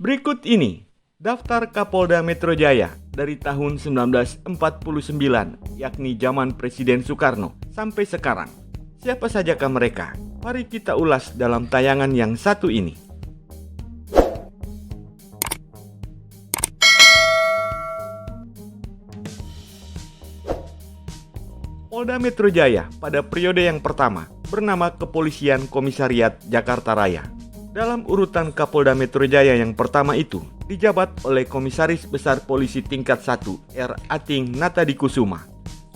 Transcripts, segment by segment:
Berikut ini daftar Kapolda Metro Jaya dari tahun 1949, yakni zaman Presiden Soekarno sampai sekarang. Siapa sajakah mereka? Mari kita ulas dalam tayangan yang satu ini. Polda Metro Jaya pada periode yang pertama bernama Kepolisian Komisariat Jakarta Raya. Dalam urutan Kapolda Metro Jaya yang pertama itu dijabat oleh Komisaris Besar Polisi Tingkat 1 R. Ating Natadikusuma.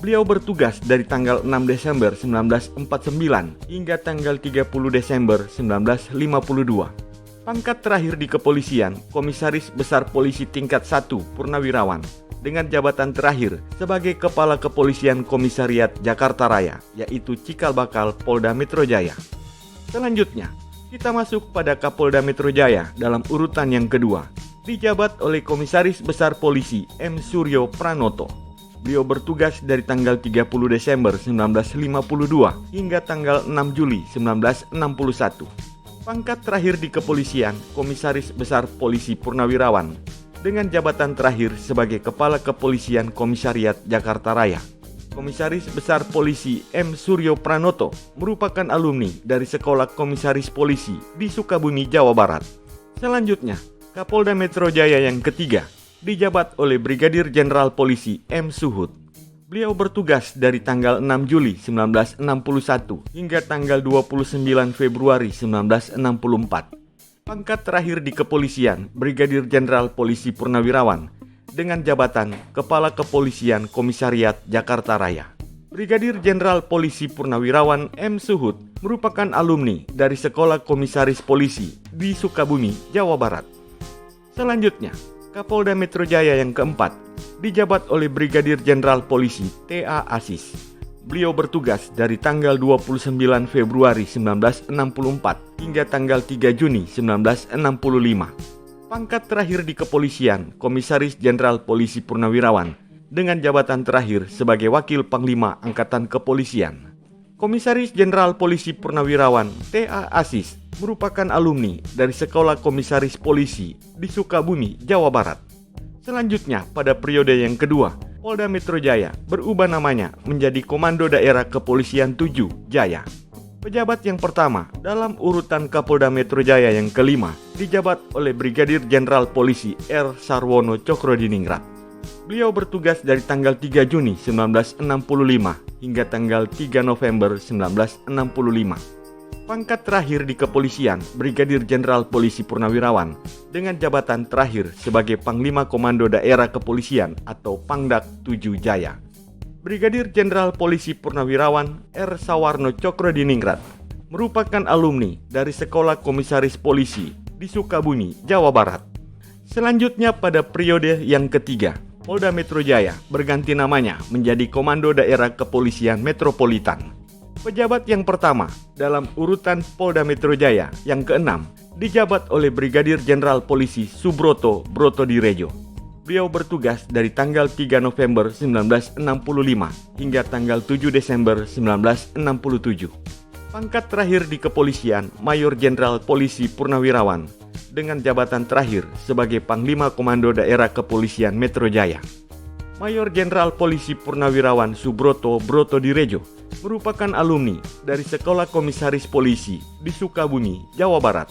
Beliau bertugas dari tanggal 6 Desember 1949 hingga tanggal 30 Desember 1952. Pangkat terakhir di kepolisian, Komisaris Besar Polisi Tingkat 1 Purnawirawan, dengan jabatan terakhir sebagai Kepala Kepolisian Komisariat Jakarta Raya, yaitu Cikal Bakal Polda Metro Jaya. Selanjutnya, kita masuk pada Kapolda Metro Jaya dalam urutan yang kedua, dijabat oleh Komisaris Besar Polisi M. Suryo Pranoto. Beliau bertugas dari tanggal 30 Desember 1952 hingga tanggal 6 Juli 1961. Pangkat terakhir di kepolisian, Komisaris Besar Polisi Purnawirawan, dengan jabatan terakhir sebagai Kepala Kepolisian Komisariat Jakarta Raya. Komisaris Besar Polisi M. Suryo Pranoto merupakan alumni dari Sekolah Komisaris Polisi di Sukabumi, Jawa Barat. Selanjutnya, Kapolda Metro Jaya yang ketiga dijabat oleh Brigadir Jenderal Polisi M. Suhut. Beliau bertugas dari tanggal 6 Juli 1961 hingga tanggal 29 Februari 1964. Pangkat terakhir di kepolisian, Brigadir Jenderal Polisi Purnawirawan, dengan jabatan Kepala Kepolisian Komisariat Jakarta Raya. Brigadir Jenderal Polisi Purnawirawan M. Suhut merupakan alumni dari Sekolah Komisaris Polisi di Sukabumi, Jawa Barat. Selanjutnya, Kapolda Metro Jaya yang keempat dijabat oleh Brigadir Jenderal Polisi T.A. Asis. Beliau bertugas dari tanggal 29 Februari 1964 hingga tanggal 3 Juni 1965. Pangkat terakhir di kepolisian, Komisaris Jenderal Polisi Purnawirawan, dengan jabatan terakhir sebagai Wakil Panglima Angkatan Kepolisian. Komisaris Jenderal Polisi Purnawirawan T.A. Asis merupakan alumni dari Sekolah Komisaris Polisi di Sukabumi, Jawa Barat. Selanjutnya, pada periode yang kedua, Polda Metro Jaya berubah namanya menjadi Komando Daerah Kepolisian 7 Jaya. Pejabat yang pertama dalam urutan Kapolda Metro Jaya yang kelima dijabat oleh Brigadir Jenderal Polisi R. Sarwono Cokrodiningrat. Beliau bertugas dari tanggal 3 Juni 1965 hingga tanggal 3 November 1965. Pangkat terakhir di kepolisian, Brigadir Jenderal Polisi Purnawirawan, dengan jabatan terakhir sebagai Panglima Komando Daerah Kepolisian atau Pangdak 7 Jaya. Brigadir Jenderal Polisi Purnawirawan R. Sawarno Cokrodiningrat merupakan alumni dari Sekolah Komisaris Polisi di Sukabumi, Jawa Barat. Selanjutnya pada periode yang ketiga, Polda Metro Jaya berganti namanya menjadi Komando Daerah Kepolisian Metropolitan. Pejabat yang pertama dalam urutan Polda Metro Jaya yang keenam dijabat oleh Brigadir Jenderal Polisi Subroto Brotodirejo. Beliau bertugas dari tanggal 3 November 1965 hingga tanggal 7 Desember 1967. Pangkat terakhir di kepolisian, Mayor Jenderal Polisi Purnawirawan, dengan jabatan terakhir sebagai Panglima Komando Daerah Kepolisian Metro Jaya. Mayor Jenderal Polisi Purnawirawan Subroto Brotodirejo merupakan alumni dari Sekolah Komisaris Polisi di Sukabumi, Jawa Barat.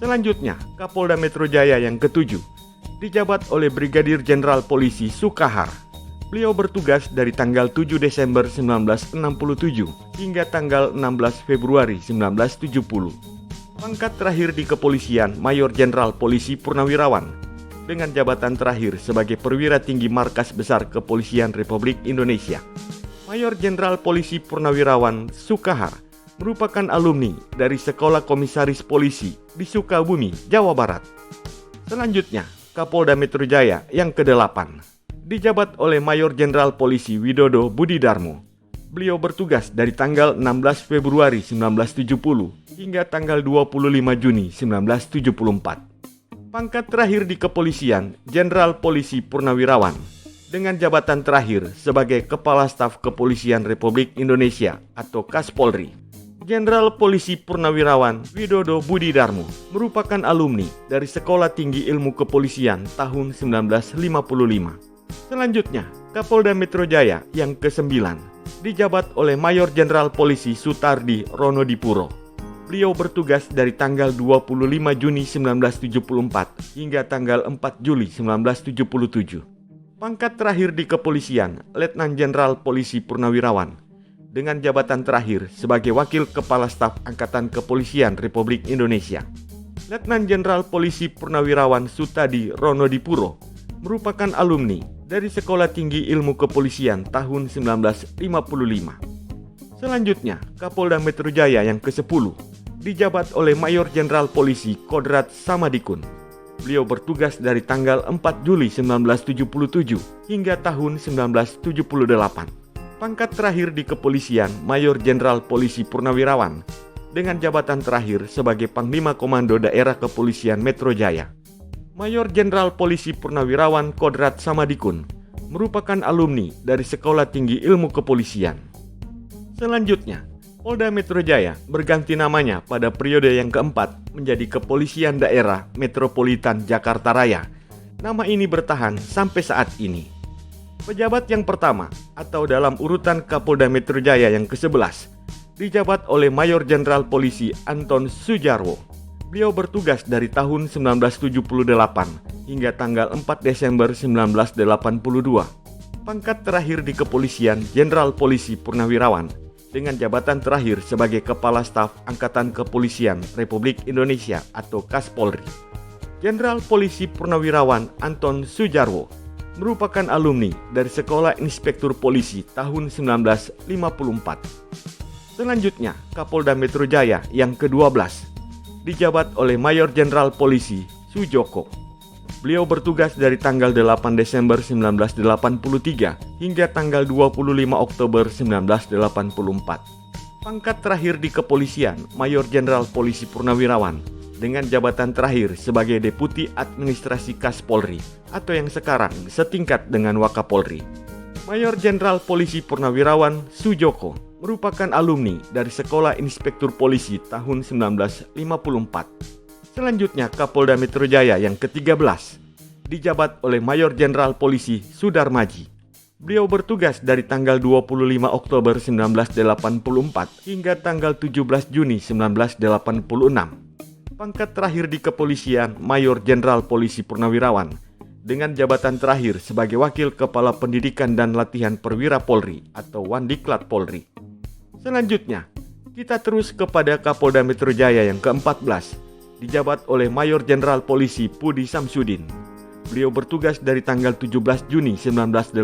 Selanjutnya, Kapolda Metro Jaya yang ketujuh dijabat oleh Brigadir Jenderal Polisi Sukahar. Beliau bertugas dari tanggal 7 Desember 1967 hingga tanggal 16 Februari 1970. Pangkat terakhir di kepolisian, Mayor Jenderal Polisi Purnawirawan, dengan jabatan terakhir sebagai Perwira Tinggi Markas Besar Kepolisian Republik Indonesia. Mayor Jenderal Polisi Purnawirawan Sukahar merupakan alumni dari Sekolah Komisaris Polisi di Sukabumi, Jawa Barat. Selanjutnya, Kapolda Metro Jaya yang ke-8 dijabat oleh Mayor Jenderal Polisi Widodo Budidarmo. Beliau bertugas dari tanggal 16 Februari 1970 hingga tanggal 25 Juni 1974. Pangkat terakhir di kepolisian, Jenderal Polisi Purnawirawan, dengan jabatan terakhir sebagai Kepala Staf Kepolisian Republik Indonesia atau Kaspolri. Jenderal Polisi Purnawirawan Widodo Budi Darmo merupakan alumni dari Sekolah Tinggi Ilmu Kepolisian tahun 1955. Selanjutnya, Kapolda Metro Jaya yang ke-9 dijabat oleh Mayor Jenderal Polisi Sutardi Ronodipuro. Beliau bertugas dari tanggal 25 Juni 1974 hingga tanggal 4 Juli 1977. Pangkat terakhir di kepolisian, Letnan Jenderal Polisi Purnawirawan, dengan jabatan terakhir sebagai Wakil Kepala Staf Angkatan Kepolisian Republik Indonesia. Letnan Jenderal Polisi Purnawirawan Sutadi Ronodipuro merupakan alumni dari Sekolah Tinggi Ilmu Kepolisian tahun 1955. Selanjutnya, Kapolda Metro Jaya yang ke-10 dijabat oleh Mayor Jenderal Polisi Kodrat Samadikun. Beliau bertugas dari tanggal 4 Juli 1977 hingga tahun 1978. Pangkat terakhir di kepolisian, Mayor Jenderal Polisi Purnawirawan, dengan jabatan terakhir sebagai Panglima Komando Daerah Kepolisian Metro Jaya. Mayor Jenderal Polisi Purnawirawan Kodrat Samadikun merupakan alumni dari Sekolah Tinggi Ilmu Kepolisian. Selanjutnya, Polda Metro Jaya berganti namanya pada periode yang keempat menjadi Kepolisian Daerah Metropolitan Jakarta Raya. Nama ini bertahan sampai saat ini. Pejabat yang pertama atau dalam urutan Kapolda Metro Jaya yang ke-11 dijabat oleh Mayor Jenderal Polisi Anton Sujarwo. Beliau bertugas dari tahun 1978 hingga tanggal 4 Desember 1982. Pangkat terakhir di kepolisian, Jenderal Polisi Purnawirawan, dengan jabatan terakhir sebagai Kepala Staf Angkatan Kepolisian Republik Indonesia atau Kaspolri. Jenderal Polisi Purnawirawan Anton Sujarwo merupakan alumni dari Sekolah Inspektur Polisi tahun 1954. Selanjutnya, Kapolda Metro Jaya yang ke-12 dijabat oleh Mayor Jenderal Polisi Sujoko. Beliau bertugas dari tanggal 8 Desember 1983 hingga tanggal 25 Oktober 1984. Pangkat terakhir di kepolisian, Mayor Jenderal Polisi Purnawirawan, dengan jabatan terakhir sebagai Deputi Administrasi Kaspolri atau yang sekarang setingkat dengan Wakapolri. Mayor Jenderal Polisi Purnawirawan Sujoko merupakan alumni dari Sekolah Inspektur Polisi tahun 1954. Selanjutnya, Kapolda Metro Jaya yang ke-13 dijabat oleh Mayor Jenderal Polisi Sudarmaji. Beliau bertugas dari tanggal 25 Oktober 1984 hingga tanggal 17 Juni 1986. Pangkat terakhir di kepolisian, Mayor Jenderal Polisi Purnawirawan, dengan jabatan terakhir sebagai Wakil Kepala Pendidikan dan Latihan Perwira Polri atau Wandiklat Polri. Selanjutnya, kita terus kepada Kapolda Metro Jaya yang ke-14, dijabat oleh Mayor Jenderal Polisi Pudi Samsudin. Beliau bertugas dari tanggal 17 Juni 1986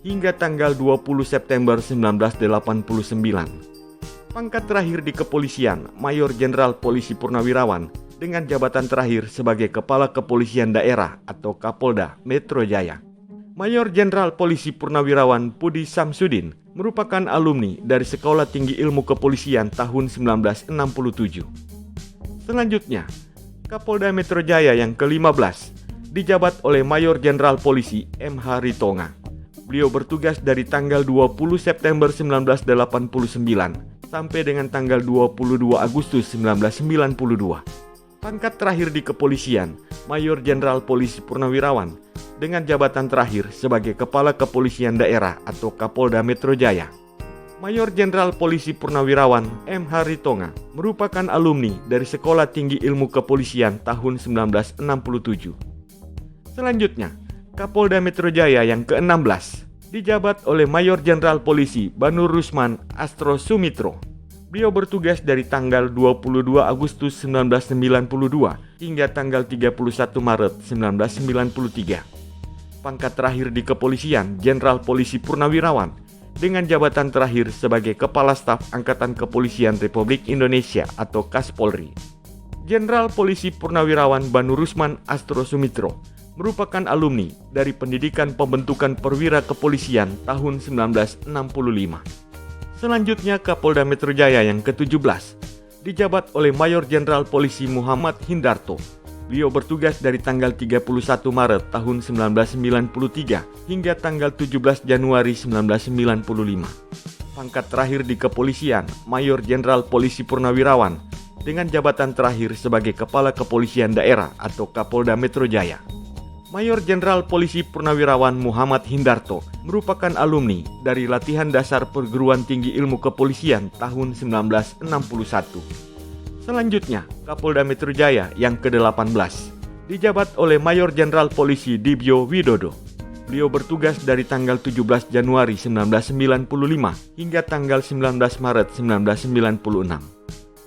hingga tanggal 20 September 1989. Pangkat terakhir di kepolisian, Mayor Jenderal Polisi Purnawirawan, dengan jabatan terakhir sebagai Kepala Kepolisian Daerah atau Kapolda Metro Jaya. Mayor Jenderal Polisi Purnawirawan Pudi Samsudin merupakan alumni dari Sekolah Tinggi Ilmu Kepolisian tahun 1967. Selanjutnya, Kapolda Metro Jaya yang ke-15 dijabat oleh Mayor Jenderal Polisi M.H. Ritonga. Beliau bertugas dari tanggal 20 September 1989 sampai dengan tanggal 22 Agustus 1992. Pangkat terakhir di kepolisian, Mayor Jenderal Polisi Purnawirawan, dengan jabatan terakhir sebagai Kepala Kepolisian Daerah atau Kapolda Metro Jaya. Mayor Jenderal Polisi Purnawirawan M.H. Ritonga merupakan alumni dari Sekolah Tinggi Ilmu Kepolisian tahun 1967. Selanjutnya, Kapolda Metro Jaya yang ke-16 dijabat oleh Mayor Jenderal Polisi Banur Rusman Astro Sumitro. Beliau bertugas dari tanggal 22 Agustus 1992 hingga tanggal 31 Maret 1993. Pangkat terakhir di kepolisian, Jenderal Polisi Purnawirawan, dengan jabatan terakhir sebagai Kepala Staf Angkatan Kepolisian Republik Indonesia atau Kaspolri. Jenderal Polisi Purnawirawan Banur Rusman Astro Sumitro merupakan alumni dari Pendidikan Pembentukan Perwira Kepolisian tahun 1965. Selanjutnya, Kapolda Metro Jaya yang ke-17 dijabat oleh Mayor Jenderal Polisi Muhammad Hindarto. Beliau bertugas dari tanggal 31 Maret tahun 1993 hingga tanggal 17 Januari 1995. Pangkat terakhir di kepolisian, Mayor Jenderal Polisi Purnawirawan, dengan jabatan terakhir sebagai Kepala Kepolisian Daerah atau Kapolda Metro Jaya. Mayor Jenderal Polisi Purnawirawan Muhammad Hindarto merupakan alumni dari Latihan Dasar Perguruan Tinggi Ilmu Kepolisian tahun 1961. Selanjutnya, Kapolda Metro Jaya yang ke-18 dijabat oleh Mayor Jenderal Polisi Dibyo Widodo. Beliau bertugas dari tanggal 17 Januari 1995 hingga tanggal 19 Maret 1996.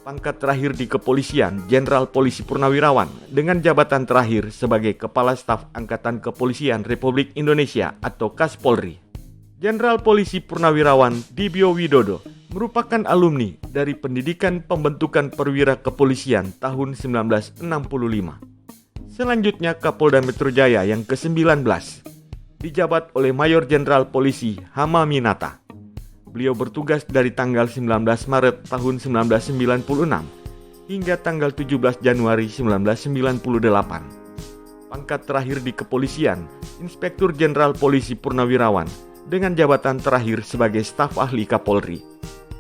Pangkat terakhir di kepolisian, Jenderal Polisi Purnawirawan dengan jabatan terakhir sebagai Kepala Staf Angkatan Kepolisian Republik Indonesia atau Kaspolri. Jenderal Polisi Purnawirawan Dibyo Widodo merupakan alumni dari Pendidikan Pembentukan Perwira Kepolisian tahun 1965. Selanjutnya Kapolda Metro Jaya yang ke-19 dijabat oleh Mayor Jenderal Polisi Hama Minata. Beliau bertugas dari tanggal 19 Maret tahun 1996 hingga tanggal 17 Januari 1998. Pangkat terakhir di kepolisian, Inspektur Jenderal Polisi Purnawirawan dengan jabatan terakhir sebagai staf ahli Kapolri.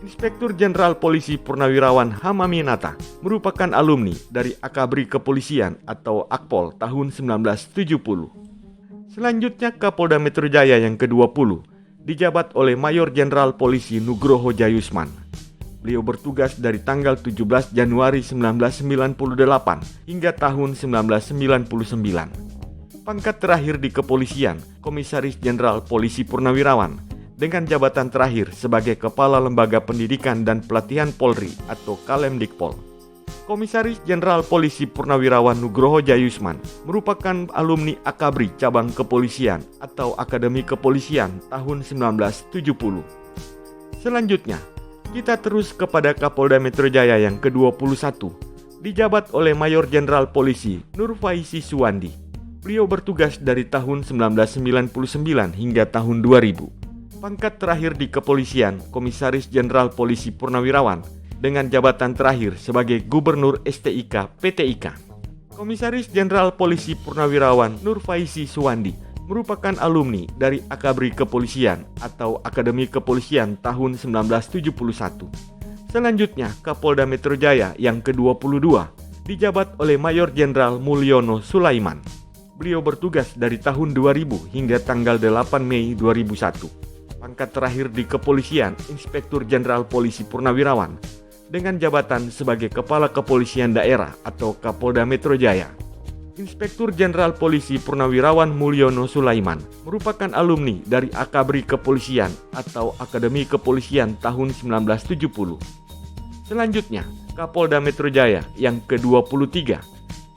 Inspektur Jenderal Polisi Purnawirawan Hama Minata merupakan alumni dari Akabri Kepolisian atau Akpol tahun 1970. Selanjutnya Kapolda Metro Jaya yang ke-20 dijabat oleh Mayor Jenderal Polisi Nugroho Jayusman. Beliau bertugas dari tanggal 17 Januari 1998 hingga tahun 1999. Pangkat terakhir di kepolisian, Komisaris Jenderal Polisi Purnawirawan dengan jabatan terakhir sebagai Kepala Lembaga Pendidikan dan Pelatihan Polri atau Kalemdikpol. Komisaris Jenderal Polisi Purnawirawan Nugroho Jayusman merupakan alumni Akabri Cabang Kepolisian atau Akademi Kepolisian tahun 1970. Selanjutnya, kita terus kepada Kapolda Metro Jaya yang ke-21, dijabat oleh Mayor Jenderal Polisi Nurfaisi Suwandi. Beliau bertugas dari tahun 1999 hingga tahun 2000. Pangkat terakhir di kepolisian, Komisaris Jenderal Polisi Purnawirawan dengan jabatan terakhir sebagai Gubernur STIK PTIK. Komisaris Jenderal Polisi Purnawirawan Nurfaisi Suwandi merupakan alumni dari Akabri Kepolisian atau Akademi Kepolisian tahun 1971. Selanjutnya, Kapolda Metro Jaya yang ke-22 dijabat oleh Mayor Jenderal Mulyono Sulaiman. Beliau bertugas dari tahun 2000 hingga tanggal 8 Mei 2001. Pangkat terakhir di kepolisian, Inspektur Jenderal Polisi Purnawirawan dengan jabatan sebagai Kepala Kepolisian Daerah atau Kapolda Metro Jaya. Inspektur Jenderal Polisi Purnawirawan Mulyono Sulaiman merupakan alumni dari Akabri Kepolisian atau Akademi Kepolisian tahun 1970. Selanjutnya, Kapolda Metro Jaya yang ke-23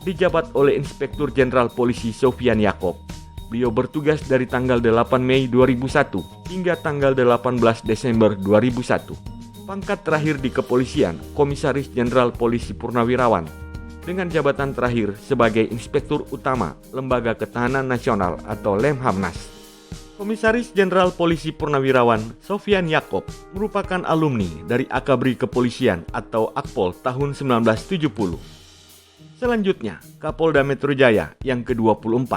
dijabat oleh Inspektur Jenderal Polisi Sofian Yakob. Beliau bertugas dari tanggal 8 Mei 2001 hingga tanggal 18 Desember 2001. Pangkat terakhir di kepolisian, Komisaris Jenderal Polisi Purnawirawan dengan jabatan terakhir sebagai Inspektur Utama Lembaga Ketahanan Nasional atau Lemhamnas. Komisaris Jenderal Polisi Purnawirawan Sofian Yakob merupakan alumni dari Akabri Kepolisian atau Akpol tahun 1970. Selanjutnya, Kapolda Metro Jaya yang ke-24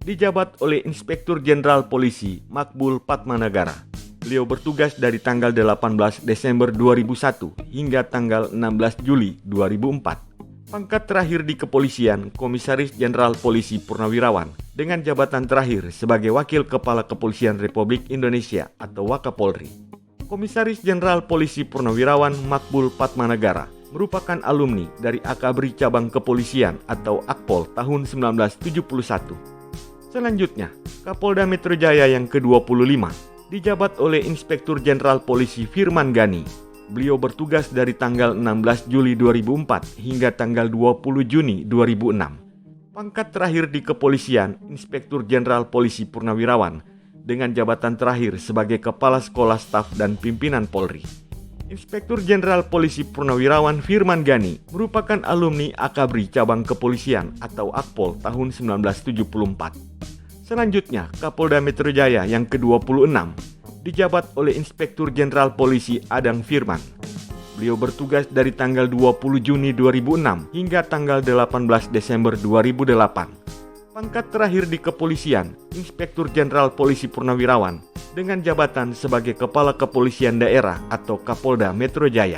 dijabat oleh Inspektur Jenderal Polisi Makbul Patmanagara. Beliau bertugas dari tanggal 18 Desember 2001 hingga tanggal 16 Juli 2004. Pangkat terakhir di kepolisian, Komisaris Jenderal Polisi Purnawirawan dengan jabatan terakhir sebagai Wakil Kepala Kepolisian Republik Indonesia atau Wakapolri. Komisaris Jenderal Polisi Purnawirawan Makbul Patmanagara merupakan alumni dari Akabri Cabang Kepolisian atau Akpol tahun 1971. Selanjutnya, Kapolda Metro Jaya yang ke-25 dijabat oleh Inspektur Jenderal Polisi Firman Gani. Beliau bertugas dari tanggal 16 Juli 2004 hingga tanggal 20 Juni 2006. Pangkat terakhir di kepolisian, Inspektur Jenderal Polisi Purnawirawan dengan jabatan terakhir sebagai Kepala Sekolah Staf dan Pimpinan Polri. Inspektur Jenderal Polisi Purnawirawan Firman Gani merupakan alumni Akabri Cabang Kepolisian atau Akpol tahun 1974. Selanjutnya, Kapolda Metro Jaya yang ke-26 dijabat oleh Inspektur Jenderal Polisi Adang Firman. Beliau bertugas dari tanggal 20 Juni 2006 hingga tanggal 18 Desember 2008. Pangkat terakhir di kepolisian, Inspektur Jenderal Polisi Purnawirawan dengan jabatan sebagai Kepala Kepolisian Daerah atau Kapolda Metro Jaya.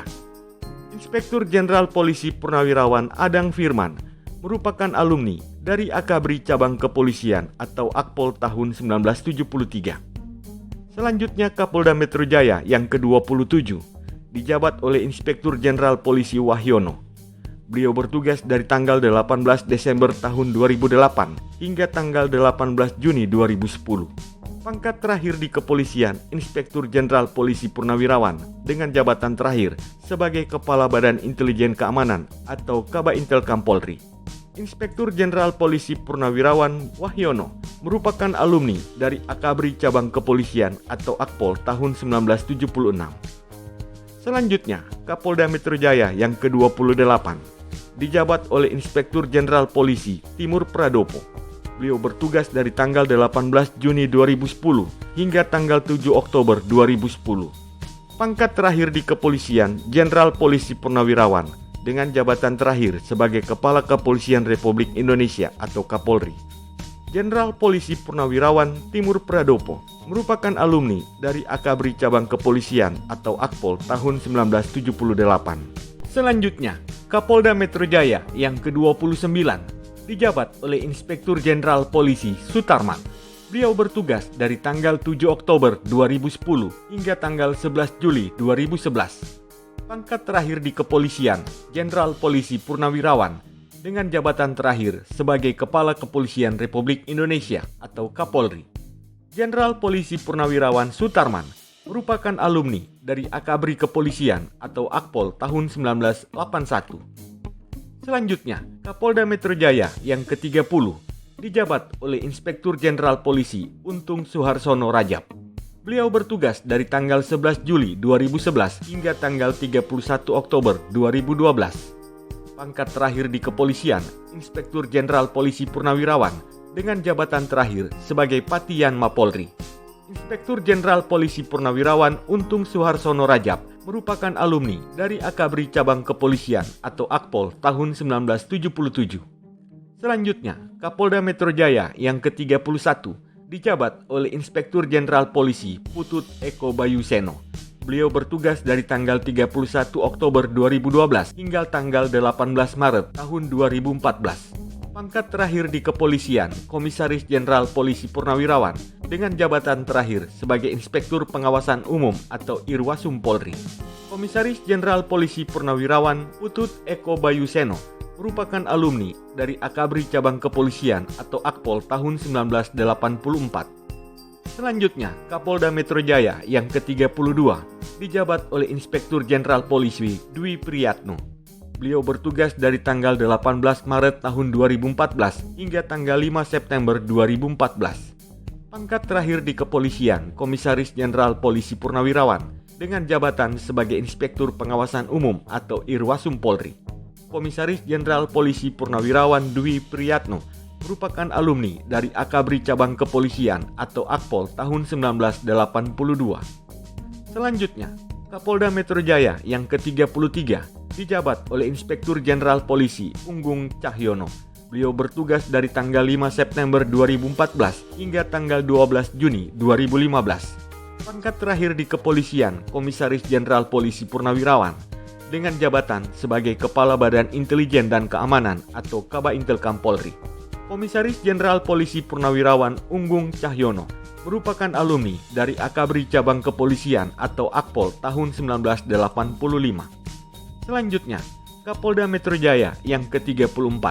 Inspektur Jenderal Polisi Purnawirawan Adang Firman merupakan alumni dari Akabri Cabang Kepolisian atau Akpol tahun 1973. Selanjutnya Kapolda Metro Jaya yang ke-27 dijabat oleh Inspektur Jenderal Polisi Wahyono. Beliau bertugas dari tanggal 18 Desember tahun 2008 hingga tanggal 18 Juni 2010. Pangkat terakhir di kepolisian, Inspektur Jenderal Polisi Purnawirawan dengan jabatan terakhir sebagai Kepala Badan Intelijen Keamanan atau Kabaintelkam Polri. Inspektur Jenderal Polisi Purnawirawan Wahyono merupakan alumni dari Akabri Cabang Kepolisian atau Akpol tahun 1976. Selanjutnya, Kapolda Metro Jaya yang ke-28 dijabat oleh Inspektur Jenderal Polisi Timur Pradopo. Beliau bertugas dari tanggal 18 Juni 2010 hingga tanggal 7 Oktober 2010. Pangkat terakhir di kepolisian, Jenderal Polisi Purnawirawan dengan jabatan terakhir sebagai Kepala Kepolisian Republik Indonesia atau Kapolri. Jenderal Polisi Purnawirawan Timur Pradopo merupakan alumni dari Akabri Cabang Kepolisian atau Akpol tahun 1978. Selanjutnya, Kapolda Metro Jaya yang ke-29 dijabat oleh Inspektur Jenderal Polisi Sutarman. Beliau bertugas dari tanggal 7 Oktober 2010 hingga tanggal 11 Juli 2011. Pangkat terakhir di kepolisian, Jenderal Polisi Purnawirawan dengan jabatan terakhir sebagai Kepala Kepolisian Republik Indonesia atau Kapolri. Jenderal Polisi Purnawirawan Sutarman merupakan alumni dari Akabri Kepolisian atau Akpol tahun 1981. Selanjutnya, Kapolda Metro Jaya yang ke-30 dijabat oleh Inspektur Jenderal Polisi Untung Suharsono Rajab. Beliau bertugas dari tanggal 11 Juli 2011 hingga tanggal 31 Oktober 2012. Pangkat terakhir di kepolisian, Inspektur Jenderal Polisi Purnawirawan dengan jabatan terakhir sebagai Patian Mapolri. Inspektur Jenderal Polisi Purnawirawan Untung Suharsono Rajab merupakan alumni dari Akabri Cabang Kepolisian atau Akpol tahun 1977. Selanjutnya, Kapolda Metro Jaya yang ke-31 dijabat oleh Inspektur Jenderal Polisi Putut Eko Bayuseno. Beliau bertugas dari tanggal 31 Oktober 2012 hingga tanggal 18 Maret tahun 2014. Pangkat terakhir di kepolisian, Komisaris Jenderal Polisi Purnawirawan dengan jabatan terakhir sebagai Inspektur Pengawasan Umum atau Irwasum Polri. Komisaris Jenderal Polisi Purnawirawan Putut Eko Bayuseno merupakan alumni dari Akabri Cabang Kepolisian atau Akpol tahun 1984. Selanjutnya, Kapolda Metro Jaya yang ke-32 dijabat oleh Inspektur Jenderal Polisi Dwi Priyatno. Beliau bertugas dari tanggal 18 Maret tahun 2014 hingga tanggal 5 September 2014. Pangkat terakhir di kepolisian, Komisaris Jenderal Polisi Purnawirawan dengan jabatan sebagai Inspektur Pengawasan Umum atau Irwasum Polri. Komisaris Jenderal Polisi Purnawirawan Dwi Priyatno merupakan alumni dari Akabri Cabang Kepolisian atau Akpol tahun 1982. Selanjutnya, Kapolda Metro Jaya yang ke-33 dijabat oleh Inspektur Jenderal Polisi Unggung Cahyono. Beliau bertugas dari tanggal 5 September 2014 hingga tanggal 12 Juni 2015. Pangkat terakhir di kepolisian, Komisaris Jenderal Polisi Purnawirawan dengan jabatan sebagai Kepala Badan Intelijen dan Keamanan atau Kabaintelkam Polri. Komisaris Jenderal Polisi Purnawirawan Unggung Cahyono merupakan alumni dari Akabri Cabang Kepolisian atau Akpol tahun 1985. Selanjutnya, Kapolda Metro Jaya yang ke-34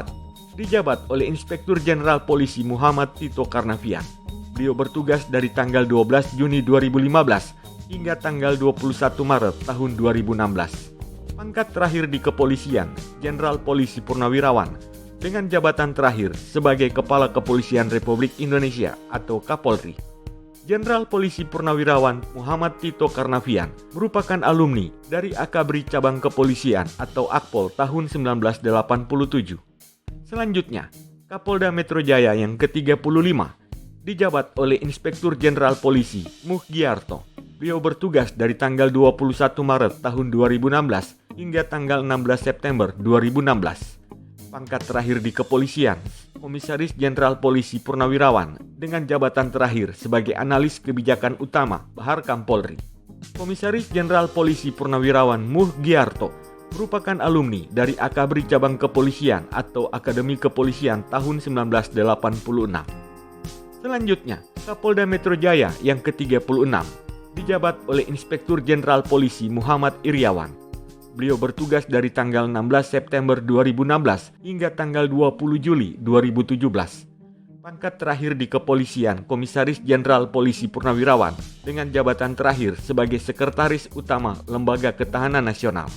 dijabat oleh Inspektur Jenderal Polisi Muhammad Tito Karnavian. Beliau bertugas dari tanggal 12 Juni 2015 hingga tanggal 21 Maret tahun 2016. Pangkat terakhir di kepolisian, Jenderal Polisi Purnawirawan dengan jabatan terakhir sebagai Kepala Kepolisian Republik Indonesia atau Kapolri. Jenderal Polisi Purnawirawan Muhammad Tito Karnavian merupakan alumni dari Akabri Cabang Kepolisian atau Akpol tahun 1987. Selanjutnya, Kapolda Metro Jaya yang ke-35 dijabat oleh Inspektur Jenderal Polisi Muhgiarto. Beliau bertugas dari tanggal 21 Maret tahun 2016 hingga tanggal 16 September 2016. Pangkat terakhir di kepolisian, Komisaris Jenderal Polisi Purnawirawan dengan jabatan terakhir sebagai analis kebijakan utama Bahar Kampolri. Komisaris Jenderal Polisi Purnawirawan Muh Giarto merupakan alumni dari Akabri Cabang Kepolisian atau Akademi Kepolisian tahun 1986. Selanjutnya, Kapolda Metro Jaya yang ke-36 dijabat oleh Inspektur Jenderal Polisi Muhammad Iriawan. Beliau bertugas dari tanggal 16 September 2016 hingga tanggal 20 Juli 2017. Pangkat terakhir di kepolisian Komisaris Jenderal Polisi Purnawirawan dengan jabatan terakhir sebagai Sekretaris Utama Lembaga Ketahanan Nasional.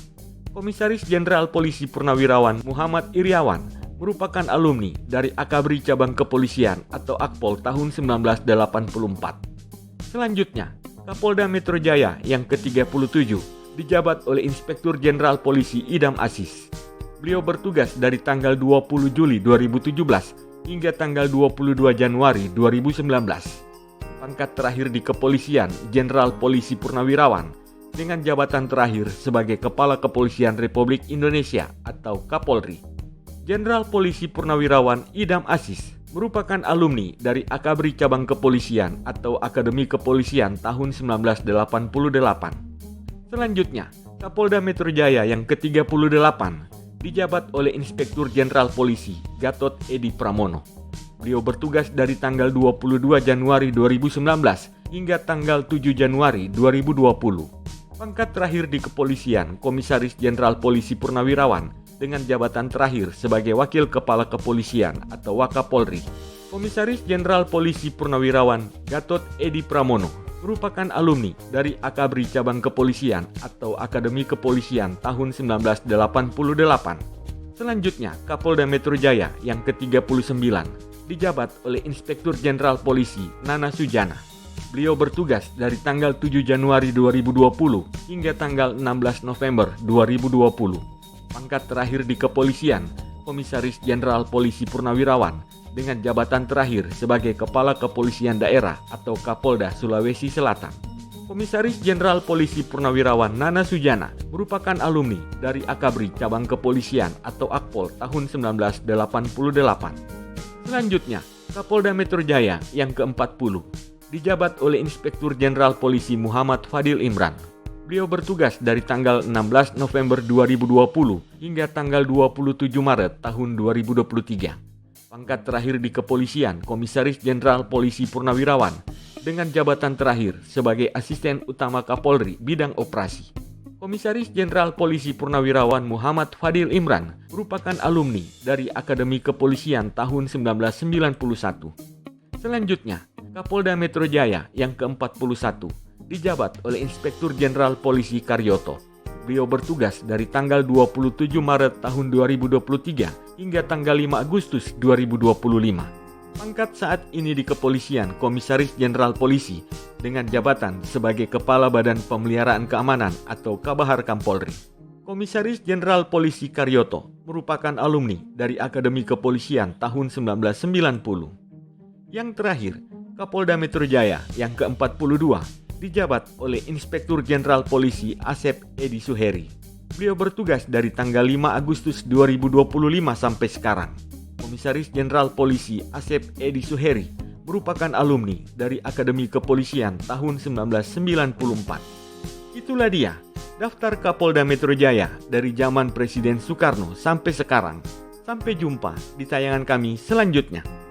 Komisaris Jenderal Polisi Purnawirawan Muhammad Iriawan merupakan alumni dari Akabri Cabang Kepolisian atau Akpol tahun 1984. Selanjutnya, Kapolda Metro Jaya yang ke-37 dijabat oleh Inspektur Jenderal Polisi Idam Aziz. Beliau bertugas dari tanggal 20 Juli 2017 hingga tanggal 22 Januari 2019. Pangkat terakhir di kepolisian Jenderal Polisi Purnawirawan dengan jabatan terakhir sebagai Kepala Kepolisian Republik Indonesia atau Kapolri. Jenderal Polisi Purnawirawan Idam Aziz merupakan alumni dari Akabri Cabang Kepolisian atau Akademi Kepolisian tahun 1988. Selanjutnya, Kapolda Metro Jaya yang ke-38 dijabat oleh Inspektur Jenderal Polisi Gatot Edi Pramono. Beliau bertugas dari tanggal 22 Januari 2019 hingga tanggal 7 Januari 2020. Pangkat terakhir di kepolisian Komisaris Jenderal Polisi Purnawirawan dengan jabatan terakhir sebagai Wakil Kepala Kepolisian atau Wakapolri. Komisaris Jenderal Polisi Purnawirawan Gatot Edi Pramono merupakan alumni dari Akabri Cabang Kepolisian atau Akademi Kepolisian tahun 1988. Selanjutnya, Kapolda Metro Jaya yang ke-39 dijabat oleh Inspektur Jenderal Polisi Nana Sujana. Beliau bertugas dari tanggal 7 Januari 2020 hingga tanggal 16 November 2020. Pangkat terakhir di kepolisian, Komisaris Jenderal Polisi Purnawirawan dengan jabatan terakhir sebagai Kepala Kepolisian Daerah atau Kapolda Sulawesi Selatan. Komisaris Jenderal Polisi Purnawirawan Nana Sujana merupakan alumni dari Akabri Cabang Kepolisian atau Akpol tahun 1988. Selanjutnya, Kapolda Metro Jaya yang ke-40 dijabat oleh Inspektur Jenderal Polisi Muhammad Fadil Imran. Beliau bertugas dari tanggal 16 November 2020 hingga tanggal 27 Maret tahun 2023. Pangkat terakhir di kepolisian Komisaris Jenderal Polisi Purnawirawan dengan jabatan terakhir sebagai Asisten Utama Kapolri Bidang Operasi. Komisaris Jenderal Polisi Purnawirawan Muhammad Fadil Imran merupakan alumni dari Akademi Kepolisian tahun 1991. Selanjutnya, Kapolda Metro Jaya yang ke-41 dijabat oleh Inspektur Jenderal Polisi Karyoto. Beliau bertugas dari tanggal 27 Maret tahun 2023 hingga tanggal 5 Agustus 2025. Pangkat saat ini di kepolisian Komisaris Jenderal Polisi dengan jabatan sebagai Kepala Badan Pemeliharaan Keamanan atau Kabahar Kampolri. Komisaris Jenderal Polisi Karyoto merupakan alumni dari Akademi Kepolisian tahun 1990. Yang terakhir, Kapolda Metro Jaya yang ke-42 dijabat oleh Inspektur Jenderal Polisi Asep Edi Suheri. Beliau bertugas dari tanggal 5 Agustus 2025 sampai sekarang. Komisaris Jenderal Polisi Asep Edi Suheri merupakan alumni dari Akademi Kepolisian tahun 1994. Itulah dia, daftar Kapolda Metro Jaya dari zaman Presiden Soekarno sampai sekarang. Sampai jumpa di tayangan kami selanjutnya.